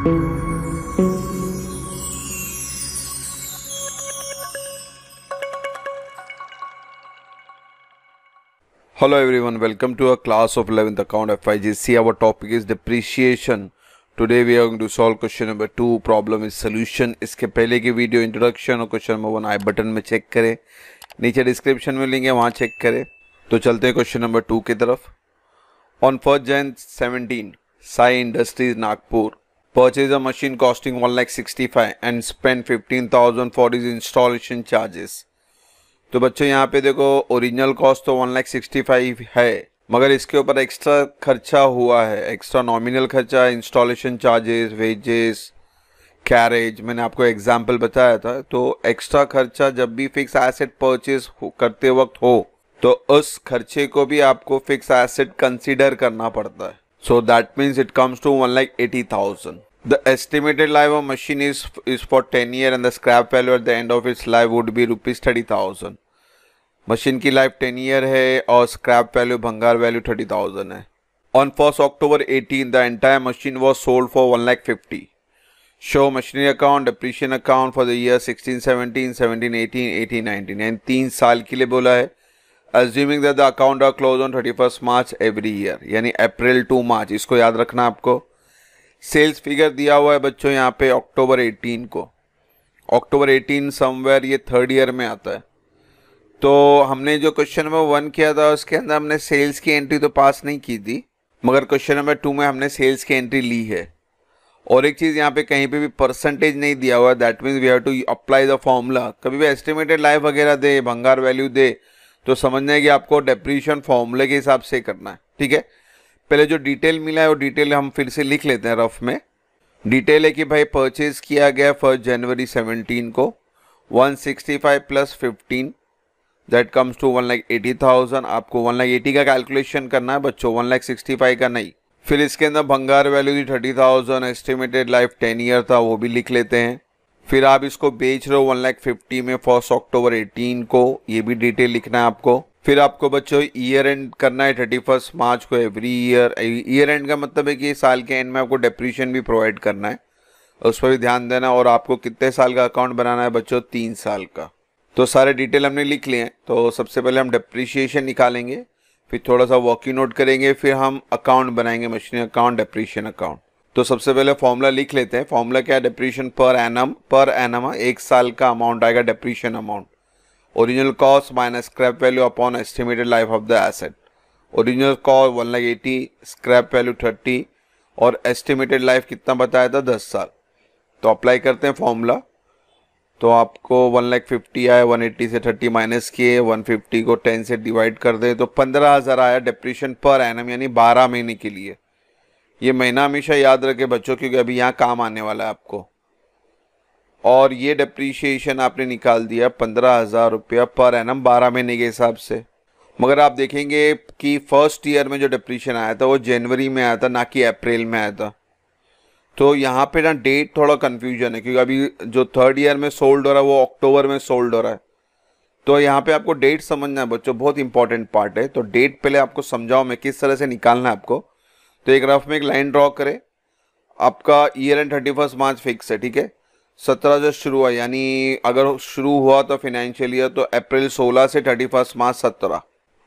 Hello everyone, welcome to a class of 11th account FIGC. Our topic is depreciation. Today we are going to solve question number 2. Problem is solution. इसके पहले की video introduction और question number 1 आई button में check करें, नीचे description में link है वहाँ चेक करें। तो चलते हैं क्वेश्चन नंबर 2 की तरफ। On 1st Jan 17, Sai Industries Nagpur purchased a machine costing 1,65,000 and spent 15,000 for its installation charges. तो बच्चों यहाँ पे देखो ओरिजिनल कॉस्ट तो 1,65,000 है, मगर इसके ऊपर एक्स्ट्रा खर्चा हुआ है, एक्स्ट्रा नॉमिनल खर्चा, इंस्टॉलेशन चार्जेस, वेजेस, कैरेज, मैंने आपको एग्जांपल बताया था। तो एक्स्ट्रा खर्चा जब भी फिक्स एसेट परचेज करते वक्त हो तो उस खर्चे को भी आपको फिक्स एसेट कंसीडर करना पड़ता है। So that means it comes to 1,80,000. The estimated life of machine is for 10 years and the scrap value at the end of its life would be ₹30,000. Machine की लाइफ 10 ईयर है और scrap value, भंगार value 30,000 है। On 1 October 18 the entire machine was sold for 1,50,000. Show machinery account, depreciation account for the year 16-17, 17-18, 18-19 and 3 साल के लिए बोला है। Assuming that the account are close on 31 March every year, यानी अप्रैल टू मार्च, इसको याद रखना आपको। सेल्स फिगर दिया हुआ है बच्चों यहाँ पे अक्टूबर 18 को। अक्टूबर 18 समवेयर ये 3rd ईयर में आता है। तो हमने जो क्वेश्चन नंबर 1 किया था उसके अंदर हमने सेल्स की एंट्री तो पास नहीं की थी, मगर क्वेश्चन नंबर 2 में हमने सेल्स की एंट्री ली है। और एक चीज़ यहाँ पे कहीं पे भी परसेंटेज नहीं दिया हुआ है, that means we have to apply the formula. कभी भी एस्टिमेटेड लाइफ वगैरह दे, भंगार वैल्यू दे, तो समझना है कि आपको डेप्रीशिएशन फॉर्मूले के हिसाब से करना है, ठीक है। पहले जो डिटेल मिला है वो डिटेल हम फिर से लिख लेते हैं रफ में। डिटेल है कि भाई परचेज किया गया 1 जनवरी 17 को 165 प्लस 15 दैट कम्स टू 1,80,000। आपको 1,80,000 का कैलकुलेशन करना है बच्चों, 1,65,000 का नहीं। फिर इसके अंदर भंगार वैल्यू थी 30,000, एस्टिमेटेड लाइफ 10 ईयर था, वो भी लिख लेते हैं। फिर आप इसको बेच रहे हो 1,50,000 में 1 October 18 को, ये भी डिटेल लिखना है आपको। फिर आपको बच्चों ईयर एंड करना है 31 मार्च को एवरी ईयर। ईयर एंड का मतलब है कि साल के एंड में आपको डेप्रीशिएशन भी प्रोवाइड करना है, उस पर भी ध्यान देना। और आपको कितने साल का अकाउंट बनाना है बच्चों? 3 साल का। तो सारे डिटेल हमने लिख लिए हैं। तो सबसे पहले हम डेप्रीशिएशन निकालेंगे, फिर थोड़ा सा वर्किंग नोट करेंगे, फिर हम अकाउंट बनाएंगे, मशीनरी अकाउंट, डेप्रीशिएशन अकाउंट। तो सबसे पहले फॉर्मूला लिख लेते हैं। फॉर्मूला क्या है? डेप्रीशिएशन पर एनम 1 साल का अमाउंट आएगा depreciation amount. Original cost minus scrap value upon estimated life of the asset. Original cost 1,80,000, scrap value 30 और एस्टिमेटेड लाइफ कितना बताया था? 10 साल। तो अप्लाई करते हैं फॉर्मूला। तो आपको 1,50,000 आया, 180 से 30 माइनस किए, 150 को 10 से डिवाइड कर दे तो 15,000 आया डेप्रीशिएशन पर एनम, यानी 12 महीने के लिए। ये महीना हमेशा याद रखे बच्चों, क्योंकि अभी यहाँ काम आने वाला है आपको। और ये डेप्रीशिएशन आपने निकाल दिया 15,000 रुपया पर एनम 12 महीने के हिसाब से। मगर आप देखेंगे कि 1st ईयर में जो डेप्रीशिएशन आया था वो जनवरी में आया था, ना कि अप्रैल में आया था। तो यहाँ पे ना डेट थोड़ा कंफ्यूजन है, क्योंकि अभी जो 3rd ईयर में सोल्ड हो रहा है वो अक्टूबर में सोल्ड हो रहा है। तो यहाँ पे आपको डेट समझना है बच्चों, बहुत इंपॉर्टेंट पार्ट है। तो डेट पहले आपको समझाओ मैं किस तरह से निकालना है आपको। तो एक रफ में एक लाइन ड्रॉ करें। आपका ईयर एंड 31 मार्च फिक्स है, ठीक है। 17 से शुरू हुआ, यानी अगर शुरू हुआ तो फाइनेंशियल ईयर तो अप्रैल 16 से 31 मार्च 17,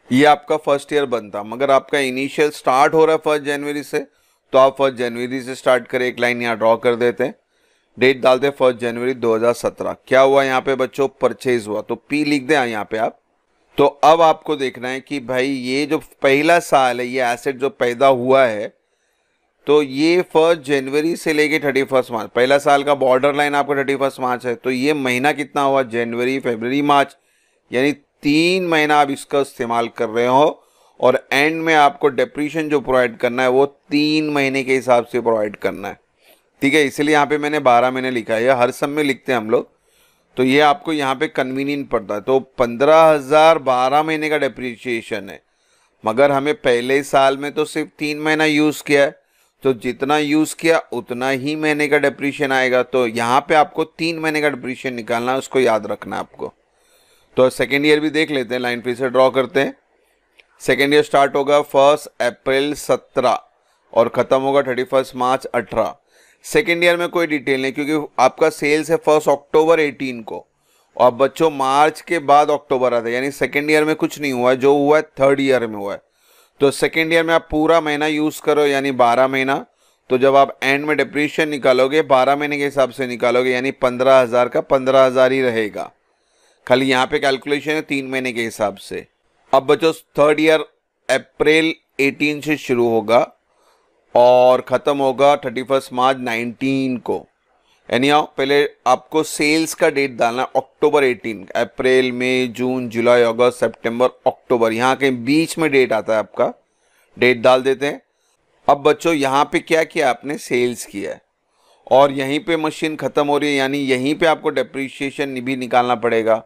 ये आपका 1st ईयर बनता। मगर आपका इनिशियल स्टार्ट हो रहा है 1 जनवरी से, तो आप 1 जनवरी से स्टार्ट करें। एक लाइन यहाँ ड्रॉ कर देते हैं, डेट डालते हैं 1 जनवरी 2017। क्या हुआ यहाँ पे बच्चों? परचेज हुआ, तो P लिख दें यहाँ पे आप। तो अब आपको देखना है कि भाई ये जो पहला साल है, ये एसेट जो पैदा हुआ है, तो ये 1 जनवरी से लेके 31 मार्च, पहला साल का बॉर्डर लाइन आपका 31 मार्च है। तो ये महीना कितना हुआ? जनवरी, फरवरी, मार्च, यानी 3 महीना आप इसका इस्तेमाल कर रहे हो। और एंड में आपको डेप्रीशिएशन जो प्रोवाइड करना है वो 3 महीने के हिसाब से प्रोवाइड करना है, ठीक है। इसलिए यहाँ पे मैंने 12 महीने लिखा है, हर सम में लिखते हैं हम लोग, तो ये आपको यहाँ पे कन्वीनियंट पड़ता है। तो 15,000 12 महीने का डेप्रीशिएशन है, मगर हमें पहले साल में तो सिर्फ 3 महीना यूज़ किया है, तो जितना यूज़ किया उतना ही महीने का डेप्रीशिएशन आएगा। तो यहाँ पे आपको 3 महीने का डेप्रीशिएशन निकालना है, उसको याद रखना है आपको। तो 2nd ईयर भी देख लेते हैं, लाइन फिर से ड्रॉ करते हैं। 2nd ईयर स्टार्ट होगा 1 अप्रैल 17 और ख़त्म होगा 31 मार्च 18। सेकेंड ईयर में कोई डिटेल नहीं, क्योंकि आपका सेल्स है 1 अक्टूबर 18 को, और बच्चों मार्च के बाद अक्टूबर आता है, यानी सेकेंड ईयर में कुछ नहीं हुआ है, जो हुआ है थर्ड ईयर में हुआ है। तो सेकेंड ईयर में आप पूरा महीना यूज करो, यानी 12 महीना। तो जब आप एंड में डिप्रीशिएशन निकालोगे 12 महीने के हिसाब से निकालोगे, यानी 15,000 का 15,000 ही रहेगा। खाली यहाँ पे कैलकुलेशन है 3 महीने के हिसाब से। अब बच्चों थर्ड ईयर अप्रैल 18 से शुरू होगा और ख़त्म होगा 31 मार्च 19 को। यानी आओ पहले आपको सेल्स का डेट डालना है अक्टूबर 18, अप्रैल मई जून जुलाई अगस्त सितंबर अक्टूबर, यहाँ के बीच में डेट आता है आपका, डेट डाल देते हैं। अब बच्चों यहाँ पे क्या किया आपने, सेल्स किया है और यहीं पे मशीन ख़त्म हो रही है, यानी यहीं पे आपको डेप्रीशिएशन भी निकालना पड़ेगा।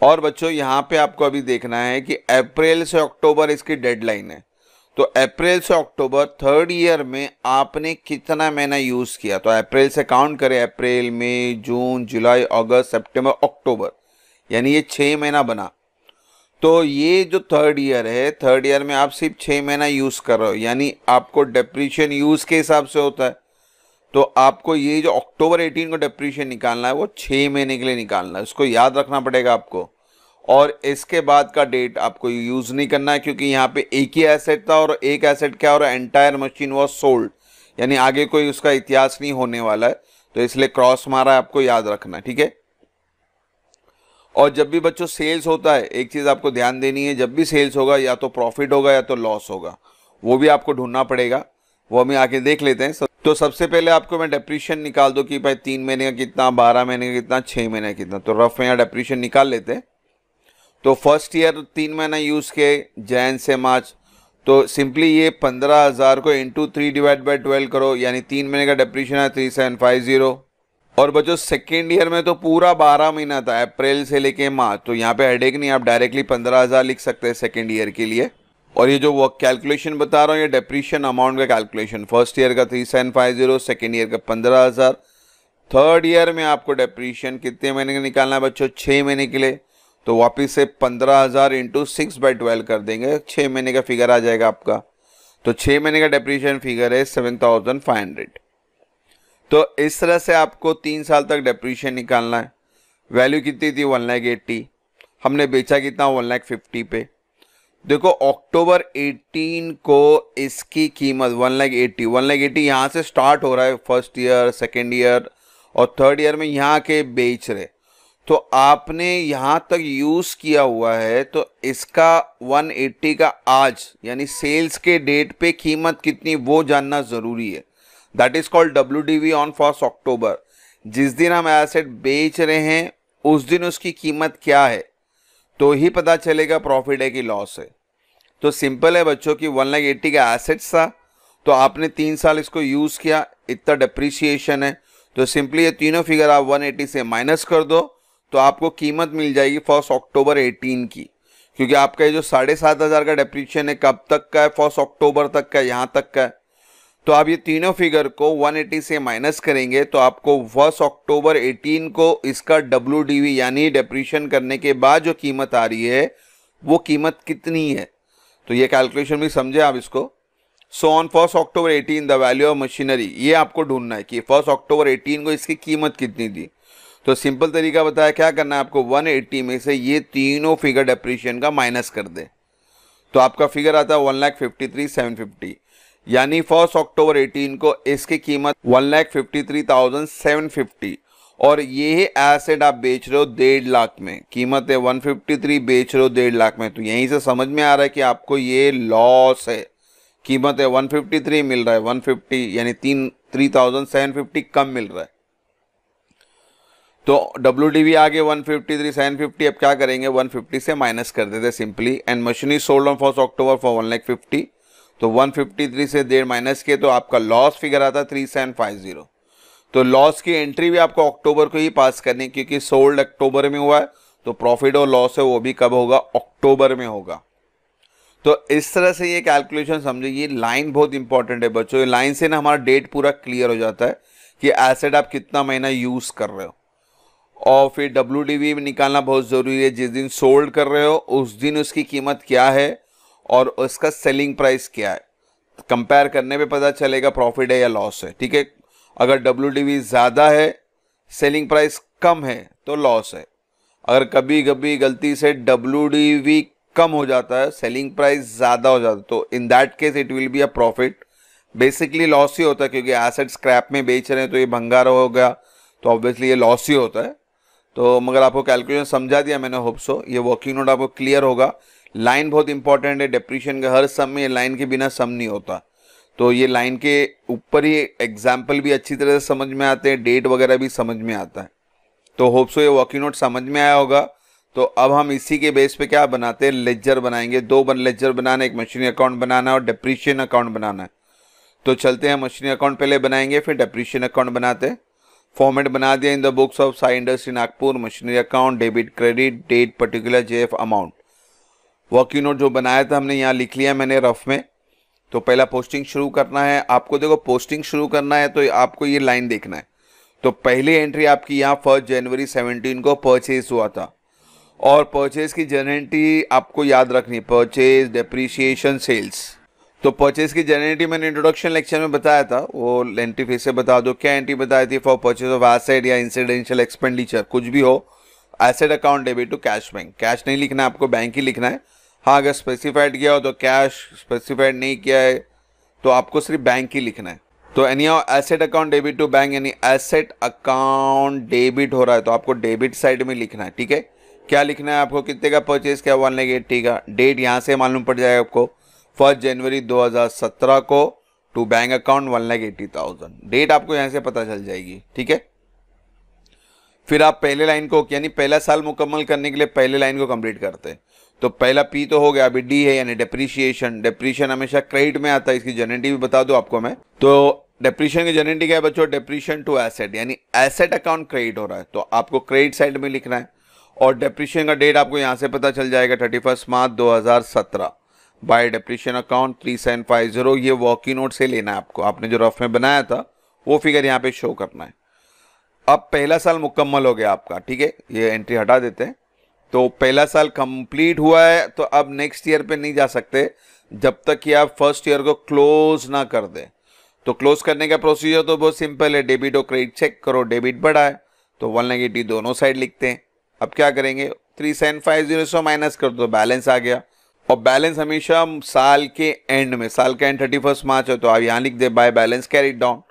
और बच्चों यहाँ पे आपको अभी देखना है कि अप्रैल से अक्टूबर इसकी डेडलाइन है। तो अप्रैल से अक्टूबर थर्ड ईयर में आपने कितना महीना यूज़ किया, तो अप्रैल से काउंट करें, अप्रैल मई जून जुलाई अगस्त सितंबर अक्टूबर, यानी ये 6 महीना बना। तो ये जो थर्ड ईयर है, थर्ड ईयर में आप सिर्फ 6 महीना यूज़ कर रहे हो, यानी आपको डेप्रीशिएशन यूज़ के हिसाब से होता है। तो आपको ये जो अक्टूबर 18 को डेप्रीशिएशन निकालना है वो 6 महीने के लिए निकालना है, उसको याद रखना पड़ेगा आपको। और इसके बाद का डेट आपको यूज़ नहीं करना है, क्योंकि यहाँ पे एक ही एसेट था और एक एसेट क्या हो रहा है, एंटायर मशीन वॉज सोल्ड, यानी आगे कोई उसका इतिहास नहीं होने वाला है, तो इसलिए क्रॉस मारा है, आपको याद रखना है, ठीक है। और जब भी बच्चों सेल्स होता है, एक चीज़ आपको ध्यान देनी है, जब भी सेल्स होगा या तो प्रॉफिट होगा या तो लॉस होगा, वो भी आपको ढूंढना पड़ेगा, वो हमें आगे देख लेते हैं। तो सबसे पहले आपको मैं डेप्रीशिएशन निकाल दो कि भाई 3 महीने का कितना, 12 महीने का कितना, 6 महीने का कितना। तो रफ में यहाँ डेप्रीशिएशन निकाल लेते हैं। तो फर्स्ट ईयर 3 महीना यूज़ किए, जैन से मार्च, तो सिंपली ये 15,000 को इंटू 3 डिवाइड बाई 12 करो, यानी 3 महीने का डेप्रीशिएशन है 3750। और बच्चों सेकेंड ईयर में तो पूरा 12 महीना था, अप्रैल से लेके मार्च, तो यहाँ पे हेडेक नहीं, आप डायरेक्टली 15,000 लिख सकते हैं सेकेंड ईयर के लिए। और ये जो वर्क कैलकुलेशन बता रहा हूँ, ये डेप्रीशिएशन अमाउंट का कैलकुलेशन, फर्स्ट ईयर का 3750, सेकेंड ईयर का 15,000। थर्ड ईयर में आपको डेप्रीशिएशन कितने महीने का निकालना है बच्चों, 6 महीने के लिए। तो वापिस से 15,000 इंटू 6/12 कर देंगे, 6 महीने का फिगर आ जाएगा आपका। तो 6 महीने का डेप्रीशिएशन फिगर है 7,500। तो इस तरह से आपको 3 साल तक डेप्रीशिएशन निकालना है। वैल्यू कितनी थी, 1,80,000। हमने बेचा कितना, 1,50,000 पे। देखो अक्टूबर 18 को इसकी कीमत 1,80,000 यहाँ से स्टार्ट हो रहा है, फर्स्ट ईयर सेकेंड ईयर और थर्ड ईयर में यहाँ के बेच रहे, तो आपने यहाँ तक यूज़ किया हुआ है, तो इसका 180 का आज यानी सेल्स के डेट पे कीमत कितनी वो जानना ज़रूरी है। That is called WDV on 1 अक्टूबर। जिस दिन हम एसेट बेच रहे हैं उस दिन उसकी कीमत क्या है, तो ही पता चलेगा प्रॉफिट है कि लॉस है। तो सिंपल है बच्चों कि 1,80,000 का एसेट्स था, तो आपने 3 साल इसको यूज़ किया, इतना डिप्रिसिएशन है, तो सिंपली ये तीनों फिगर आप 180 से माइनस कर दो, तो आपको कीमत मिल जाएगी 1 अक्टूबर 18 की। क्योंकि आपका ये जो 7,500 का डेप्रिसिएशन है कब तक का है, 1 अक्टूबर तक का, यहाँ तक का है। तो आप ये तीनों फिगर को 180 से माइनस करेंगे तो आपको 1 अक्टूबर 18 को इसका WDV यानी डेप्रिसिएशन करने के बाद जो कीमत आ रही है वो कीमत कितनी है, तो ये कैलकुलेशन भी समझे आप इसको। So on 1 October 18 the value of machinery, ये आपको ढूंढना है कि 1 अक्टूबर 18 को इसकी कीमत कितनी थी। तो सिंपल तरीका बताया, क्या करना है आपको, 180 में से ये तीनों फिगर डेप्रिसिएशन का माइनस कर दे, तो आपका फिगर आता है 1,53,750। यानी 1 अक्टूबर 18 को इसकी कीमत 1,53,750 और ये एसेट आप बेच रहे हो 1.5 लाख में, कीमत है 153, बेच रहे हो 1.5 लाख में। तो यहीं से समझ में आ रहा है कि आपको ये लॉस है। कीमत है 153, मिल रहा है 150, यानी 3,750 कम मिल रहा है। तो WDV आगे 153,750, अब क्या करेंगे 150 से माइनस कर देते simply. And machine is sold on 1 October for 1,50,000, तो 153 से 1.5 माइनस किए तो आपका लॉस फिगर आता है 3,750। तो लॉस की एंट्री भी आपको अक्टूबर को ही पास करनी, क्योंकि सोल्ड अक्टूबर में हुआ है, तो प्रॉफिट और लॉस है वो भी कब होगा, अक्टूबर में होगा। तो इस तरह से ये कैलकुलेशन समझे, ये लाइन बहुत इंपॉर्टेंट है बच्चों। ये लाइन से ना हमारा डेट पूरा क्लियर हो जाता है कि एसेट आप कितना महीना यूज कर रहे हो। और फिर WDV भी निकालना बहुत ज़रूरी है, जिस दिन सोल्ड कर रहे हो उस दिन उसकी कीमत क्या है और उसका सेलिंग प्राइस क्या है, कंपेयर करने पे पता चलेगा प्रॉफिट है या लॉस है, ठीक है। अगर WDV ज़्यादा है, सेलिंग प्राइस कम है तो लॉस है। अगर कभी कभी गलती से WDV कम हो जाता है, सेलिंग प्राइस ज़्यादा हो जाता है, तो in that case it will be a profit. Basically loss ही होता है, क्योंकि एसेट स्क्रैप में बेच रहे हैं तो ये भंगार हो गया, तो ऑब्वियसली ये लॉस ही होता है। तो मगर आपको कैलकुलेशन समझा दिया मैंने, होप सो ये वर्किंग नोट आपको क्लियर होगा। लाइन बहुत इंपॉर्टेंट है, डेप्रीशिएशन के हर सम में ये लाइन के बिना सम नहीं होता, तो ये लाइन के ऊपर ही एग्जाम्पल भी अच्छी तरह से समझ में आते हैं, डेट वगैरह भी समझ में आता है। तो होप सो ये वर्किंग नोट समझ में आया होगा। तो अब हम इसी के बेस पे क्या बनाते हैं, लेजर बनाएंगे। दो लेजर बनाना, एक मशीनरी अकाउंट बनाना है और डेप्रीशिएशन अकाउंट बनाना है। तो चलते हैं, मशीनरी अकाउंट पहले बनाएंगे, फिर डेप्रीशिएशन अकाउंट बनाते हैं। फॉर्मेट बना दिया, in the books of Sai industry Nagpur, machinery account, debit credit, date particular, JF amount. Working note जो बनाया था हमने यहाँ लिख लिया मैंने रफ में। तो पहला पोस्टिंग शुरू करना है आपको। देखो पोस्टिंग शुरू करना है तो आपको ये लाइन देखना है। तो पहली एंट्री आपकी यहाँ 1 जनवरी 17 को परचेज हुआ था, और परचेज की जनरेटी आपको याद रखनी है, परचेज, डेप्रीशिएशन, सेल्स। तो परचेज की जनरेटी मैंने इंट्रोडक्शन लेक्चर में बताया था, वो एंट्री फिर से बता दो। क्या एंट्री बताई थी? फॉर परचेज ऑफ एसेट या इंसिडेंशियल एक्सपेंडिचर, कुछ भी हो, asset account debit to cash bank. Cash नहीं लिखना है आपको, बैंक ही लिखना है। हाँ, अगर स्पेसिफाइड किया हो तो कैश, स्पेसिफाइड नहीं किया है तो आपको सिर्फ बैंक ही लिखना है। तो any asset account debit to bank, यानी एसेट अकाउंट डेबिट हो रहा है तो आपको डेबिट साइड में लिखना है, ठीक है। क्या लिखना है आपको? कितने का परचेज किया? 1,80,000 का। डेट यहाँ से मालूम पड़ जाएगा आपको, 1 जनवरी 2017 को, टू बैंक अकाउंट 1,80,000। डेट आपको यहाँ से पता चल जाएगी, ठीक है। फिर आप पहले लाइन को, यानी पहला साल मुकम्मल करने के लिए पहले लाइन को कंप्लीट करते हैं। तो पहला P तो हो गया, अभी D है यानी डेप्रीशिएशन। डेप्रीशिएशन हमेशा क्रेडिट में आता है, इसकी जनरेटी भी बता दो आपको मैं। तो डेप्रीशिएशन की जनरेटी क्या है बच्चों? डेप्रीशिएशन टू एसेट, यानी एसेट अकाउंट क्रेडिट हो रहा है तो आपको क्रेडिट साइड में लिखना है। और डेप्रीशिएशन का डेट आपको यहाँ से पता चल जाएगा 31 मार्च 2017 बाय डेप्रीशिएशन अकाउंट 3750। ये वर्किंग नोट से लेना है आपको, आपने जो रफ में बनाया था वो फिगर यहाँ पे शो करना है। अब पहला साल मुकम्मल हो गया आपका, ठीक है, ये एंट्री हटा देते हैं। तो पहला साल कंप्लीट हुआ है तो अब नेक्स्ट ईयर पे नहीं जा सकते जब तक कि आप फर्स्ट ईयर को क्लोज ना कर दें। तो क्लोज करने का प्रोसीजर तो बहुत सिंपल है, डेबिट और क्रेडिट चेक करो। डेबिट बढ़ा है तो 1,80,000 दोनों साइड लिखते हैं। अब क्या करेंगे? 3750 से माइनस कर दो, बैलेंस आ गया। और बैलेंस हमेशा साल के एंड में, साल का एंड 31 मार्च है तो आप यहाँ लिख दे बाय बैलेंस कैरिड डाउन।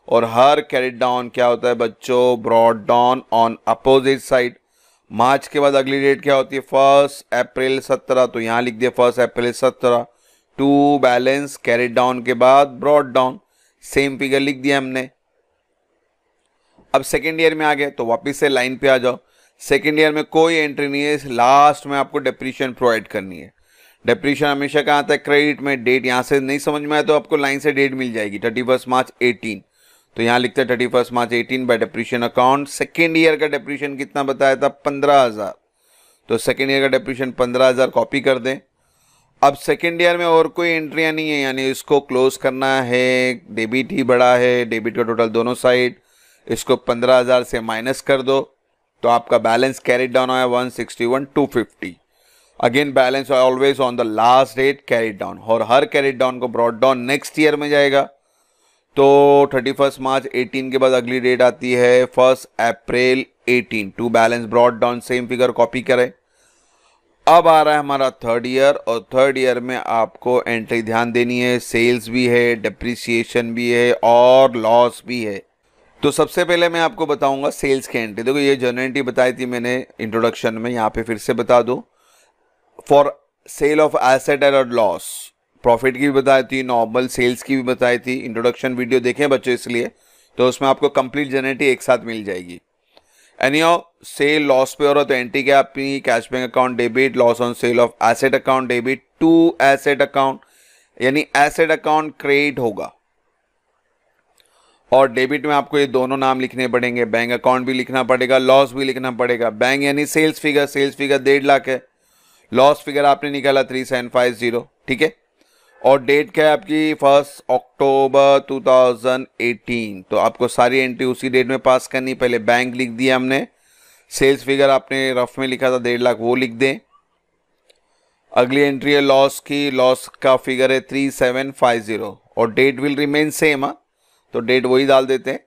और हर कैरिड डाउन क्या होता है बच्चों? Brought down on opposite side. मार्च के बाद अगली डेट क्या होती है? 1 अप्रैल 17, तो यहाँ लिख दिया 1 अप्रैल 17 टू बैलेंस कैरिड डाउन के बाद ब्रॉट डाउन, सेम फिगर लिख दिया हमने। अब सेकेंड ईयर में आ गए तो वापस से लाइन पे आ जाओ। सेकेंड ईयर में कोई एंट्री नहीं है, लास्ट में आपको डेप्रीशिएशन प्रोवाइड करनी है। डेप्रीशिएशन हमेशा कहाँ आता है? क्रेडिट में। डेट यहाँ से नहीं समझ में आया तो आपको लाइन से डेट मिल जाएगी 31 मार्च 18, तो यहाँ लिखते हैं 31 March 18 by depreciation account. Second year का डेप्रीशिएशन कितना बताया था? 15,000, तो सेकेंड ईयर का डेप्रीशिएशन 15,000 कॉपी कर दें। अब सेकेंड ईयर में और कोई एंट्रियाँ नहीं है, यानी इसको क्लोज करना है। डेबिट ही बड़ा है, डेबिट का टोटल दोनों साइड, इसको 15,000 से माइनस कर दो तो आपका बैलेंस कैरिड डाउन आया 161,250। Again balance always on the last date carried down, और हर कैरिड डाउन को ब्रॉट डाउन नेक्स्ट ईयर में जाएगा। तो 31 मार्च 18 के बाद अगली डेट आती है 1 April 18 to balance brought down, same figure copy करें। अब आ रहा है हमारा थर्ड ईयर, और थर्ड ईयर में आपको एंट्री ध्यान देनी है, सेल्स भी है, डेप्रीसिएशन भी है और लॉस भी है। तो सबसे पहले मैं आपको बताऊंगा सेल्स की एंट्री। देखो ये जर्नल एंट्री बताई थी मैंने इंट्रोडक्शन में, यहाँ पे फिर से बता दूं। For sale of asset eight loss, profit की भी बताई थी, नॉर्मल सेल्स की भी बताई थी। इंट्रोडक्शन वीडियो देखें बच्चों इसलिए, तो उसमें आपको कंप्लीट जनरेटी एक साथ मिल जाएगी। एनीहाउ सेल लॉस पे हो रहा तो एंट्री क्या आपकी? Cash bank account debit, loss on sale of asset account debit to asset account, यानी एसेट अकाउंट क्रेडिट होगा। और डेबिट में आपको ये दोनों नाम लिखने पड़ेंगे, बैंक अकाउंट भी लिखना पड़ेगा, लॉस भी लिखना पड़ेगा। बैंक यानी सेल्स फिगर 1.5 लाख है, लॉस फिगर आपने निकाला 3750, ठीक है। और डेट क्या है आपकी? 1 अक्टूबर 2018, तो आपको सारी एंट्री उसी डेट में पास करनी। पहले बैंक लिख दिया हमने, सेल्स फिगर आपने रफ में लिखा था 1.5 लाख, वो लिख दें। अगली एंट्री है लॉस की, लॉस का फिगर है 3750 और डेट विल रिमेन सेम। तो डेट वही डाल देते हैं।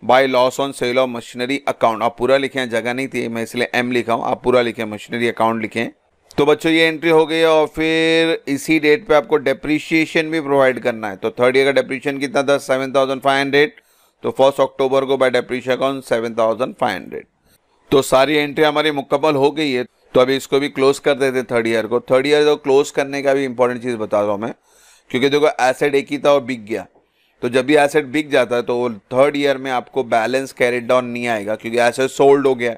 By loss on sale of machinery account, आप पूरा लिखे हैं, जगह नहीं थी मैं इसलिए एम लिखा हूँ, आप पूरा लिखें, मशीनरी अकाउंट लिखें। तो बच्चों ये एंट्री हो गई और फिर इसी डेट पे आपको डेप्रीशिएशन भी प्रोवाइड करना है। तो थर्ड ईयर का डेप्रीशिएशन कितना था 7,500, तो 1 अक्टूबर को बाय डेप्रीशिएशन अकाउंट 7,500। तो सारी एंट्री हमारी मुकम्मल हो गई है। तो अभी इसको भी क्लोज कर देते थर्ड ईयर को। थर्ड ईयर को क्लोज करने का भी इंपॉर्टेंट चीज़ बता रहा हूँ मैं, क्योंकि देखो एसेट एक ही था और बिक गया, तो जब भी एसेट बिक जाता है तो थर्ड ईयर में आपको बैलेंस कैरिड डाउन नहीं आएगा, क्योंकि एसेट सोल्ड हो गया,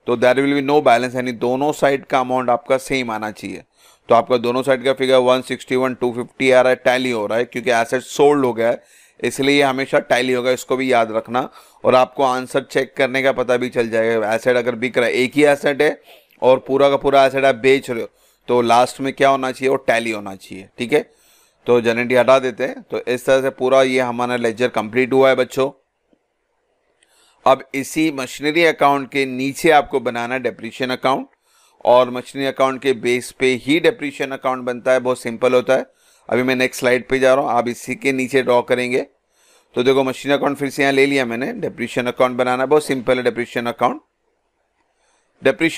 तो there will be no balance, यानी दोनों साइड का अमाउंट आपका सेम आना चाहिए। तो आपका दोनों साइड का फिगर 161 250 आ रहा है, टैली हो रहा है, क्योंकि एसेट सोल्ड हो गया है, इसलिए हमेशा टैली होगा, इसको भी याद रखना। और आपको आंसर चेक करने का पता भी चल जाएगा, एसेट अगर बिक रहा है, एक ही एसेट है और पूरा का पूरा एसेट आप बेच रहे हो, तो लास्ट में क्या होना चाहिए, वो टैली होना चाहिए, ठीक है। तो जनरेटी हटा देते हैं। तो इस तरह से पूरा ये हमारा लेजर कंप्लीट हुआ है बच्चों। अब इसी मशीनरी अकाउंट के नीचे आपको बनाना डेप्रीशिएशन अकाउंट, और मशीनरी अकाउंट के बेस पे ही डेप्रीशिएशन अकाउंट बनता है, बहुत सिंपल होता है। अभी मैं नेक्स्ट स्लाइड पे जा रहा हूँ, आप इसी के नीचे ड्रॉ करेंगे। तो देखो मशीनरी अकाउंट फिर से यहाँ ले लिया मैंने, डेप्रीशिएशन अकाउंट बनाना बहुत सिंपल है। डेप्रीशिएशन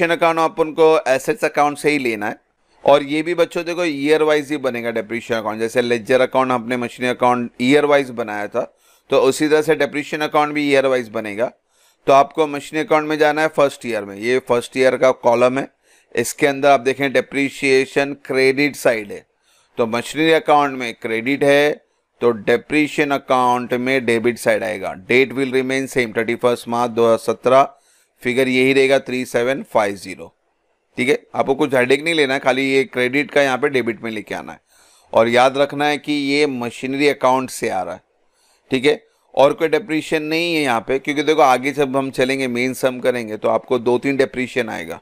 अकाउंट अपन को एसेट्स अकाउंट से ही लेना है, और ये भी बच्चों देखो ईयर वाइज ही बनेगा डेप्रीशिएशन अकाउंट। जैसे लेजर अकाउंट हमने मशीनरी अकाउंट ईयर वाइज बनाया था, तो उसी तरह से डेप्रीशिएशन अकाउंट भी ईयर वाइज बनेगा। तो आपको मशीनरी अकाउंट में जाना है फर्स्ट ईयर में, ये फर्स्ट ईयर का कॉलम है, इसके अंदर आप देखें डेप्रीशिएशन क्रेडिट साइड है। तो मशीनरी अकाउंट में क्रेडिट है, तो डेप्रीशिएशन अकाउंट में डेबिट साइड आएगा। Date will remain same 31 March 2017, figure यही रहेगा 3750, ठीक है। आपको कुछ हेडेक नहीं लेना है, खाली ये क्रेडिट का यहाँ पे डेबिट में लेके आना है, और याद रखना है कि ये मशीनरी अकाउंट से आ रहा है, ठीक है। और कोई डेप्रीशिएशन नहीं है यहाँ पे, क्योंकि देखो आगे जब हम चलेंगे मेन सम करेंगे तो आपको 2-3 डेप्रीशिएशन आएगा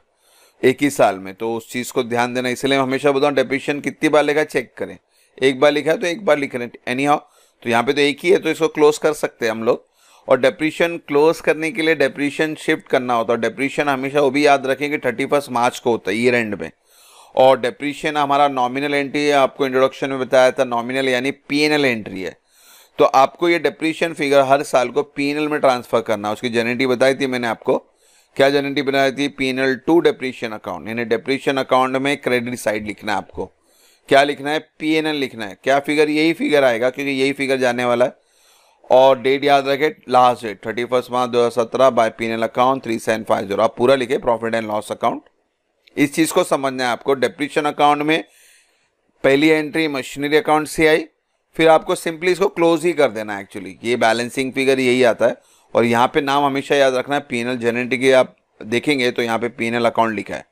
एक ही साल में, तो उस चीज़ को ध्यान देना। इसलिए हमेशा बताऊँ डेप्रीशिएशन कितनी बार लिखा चेक करें, एक बार लिखा है तो एक बार लिख रहे हैं एनी हाउ। तो यहाँ पे तो एक ही है, तो इसको क्लोज कर सकते हैं हम लोग। और डेप्रीशिएशन क्लोज करने के लिए डेप्रीशिएशन शिफ्ट करना होता है। डेप्रीशिएशन हमेशा वो भी याद रखें कि 31 मार्च को होता है ईयर एंड में। और डेप्रीशिएशन हमारा नॉमिनल एंट्री है, आपको इंट्रोडक्शन में बताया था, नॉमिनल यानी पीएनएल एंट्री है। तो आपको ये डेप्रीशिएशन फिगर हर साल को पीएनएल में ट्रांसफर करना है। उसकी जनरेटी बताई थी मैंने आपको, क्या जनरेटी बनाई थी, पीएनएल टू डेप्रीशिएशन अकाउंट, यानी डेप्रीशिएशन अकाउंट में क्रेडिट साइड लिखना है आपको। क्या लिखना है, पीएनएल लिखना है। क्या फिगर, यही फिगर आएगा, क्योंकि यही फिगर जाने वाला है। और डेट याद रखे, last date 31 March 2017 bye PNL account 3750। आप पूरा लिखे प्रॉफिट एंड लॉस अकाउंट। इस चीज को समझना है आपको। डेप्रीशिएशन अकाउंट में पहली एंट्री मशीनरी अकाउंट से आई, फिर आपको सिंपली इसको क्लोज ही कर देना है। एक्चुअली ये बैलेंसिंग फिगर यही आता है, और यहाँ पे नाम हमेशा याद रखना है पीएनएल। जनरेटी के आप देखेंगे तो यहाँ पे पीएनएल अकाउंट लिखा है,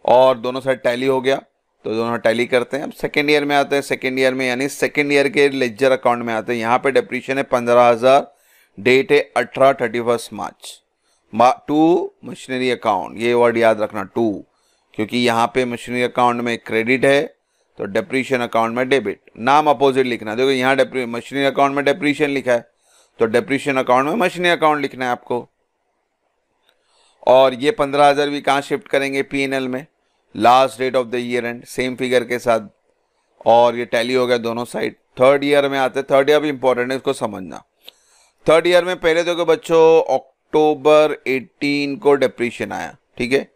और दोनों साइड टैली हो गया, तो दोनों टैली करते हैं। अब सेकेंड ईयर में आते हैं, सेकेंड ईयर में यानी सेकेंड ईयर के लेजर अकाउंट में आते हैं। यहाँ पे डेप्रीशिएशन है 15,000, डेट है 31 मार्च। टू मशीनरी अकाउंट, ये वर्ड याद रखना टू, क्योंकि यहाँ पे मशीनरी अकाउंट में क्रेडिट है, तो डेप्रीशिएशन अकाउंट में डेबिट। नाम अपोजिट लिखना, देखो यहाँ मशीनरी अकाउंट में डेप्रीशिएशन लिखा है, तो डेप्रीशिएशन अकाउंट में मशीनरी अकाउंट लिखना है आपको। और ये 15,000 भी कहाँ शिफ्ट करेंगे, पीएनएल में, last date of the year end, same figure के साथ। और ये टैली हो गया दोनों साइड। थर्ड ईयर में आते हैं, थर्ड ईयर भी इंपॉर्टेंट है, इसको समझना। थर्ड ईयर में पहले देखो बच्चों अक्टूबर 18 को डेप्रीशिएशन आया, ठीक है,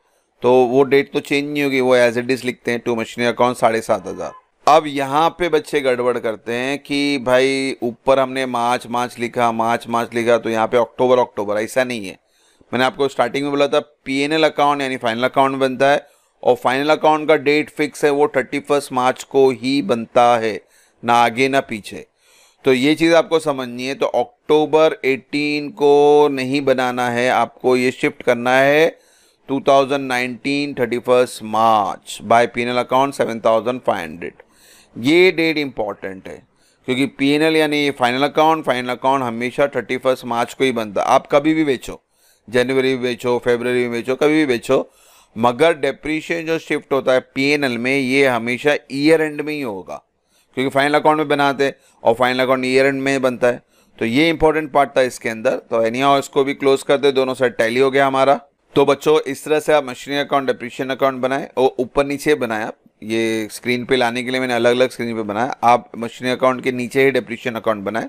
तो वो डेट तो चेंज नहीं होगी, वो एज इट इज लिखते हैं, टू मशीनरी अकाउंट 7,500। अब यहाँ पे बच्चे गड़बड़ करते हैं कि भाई ऊपर हमने मार्च लिखा, तो यहाँ पे अक्टूबर, ऐसा नहीं है। मैंने आपको स्टार्टिंग में बोला था पीएनएल अकाउंट यानी फाइनल अकाउंट बनता है, और फाइनल अकाउंट का डेट फिक्स है, वो 31 मार्च को ही बनता है, ना आगे ना पीछे। तो ये चीज़ आपको समझनी है। तो अक्टूबर 18 को नहीं बनाना है, आपको ये शिफ्ट करना है 2019 31 मार्च बाय पीएनएल अकाउंट 7,500। ये डेट इंपॉर्टेंट है, क्योंकि पीएनएल यानी फाइनल अकाउंट हमेशा 31 मार्च को ही बनता है। आप कभी भी बेचो, जनवरी में बेचो, फरवरी में बेचो, कभी भी बेचो, मगर डेप्रीशिएशन जो शिफ्ट होता है पीएनएल में, ये हमेशा ईयर एंड में ही होगा, क्योंकि फाइनल अकाउंट में बनाते हैं और फाइनल अकाउंट ईयर एंड में बनता है। तो ये इंपॉर्टेंट पार्ट था इसके अंदर। तो एनीहाउ इसको भी क्लोज कर दे, दोनों साइड टैली हो गया हमारा। तो बच्चों इस तरह से आप मशीनरी अकाउंट डेप्रीशिएशन अकाउंट बनाए, और ऊपर नीचे बनाया, ये स्क्रीन पे लाने के लिए मैंने अलग अलग स्क्रीन पे बनाया। आप मशीनरी अकाउंट के नीचे ही डेप्रीशिएशन अकाउंट बनाए,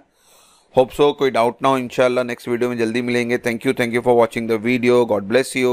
होप सो कोई डाउट ना हो, इंशाल्लाह नेक्स्ट वीडियो में जल्दी मिलेंगे। Thank you for watching the video. God bless you.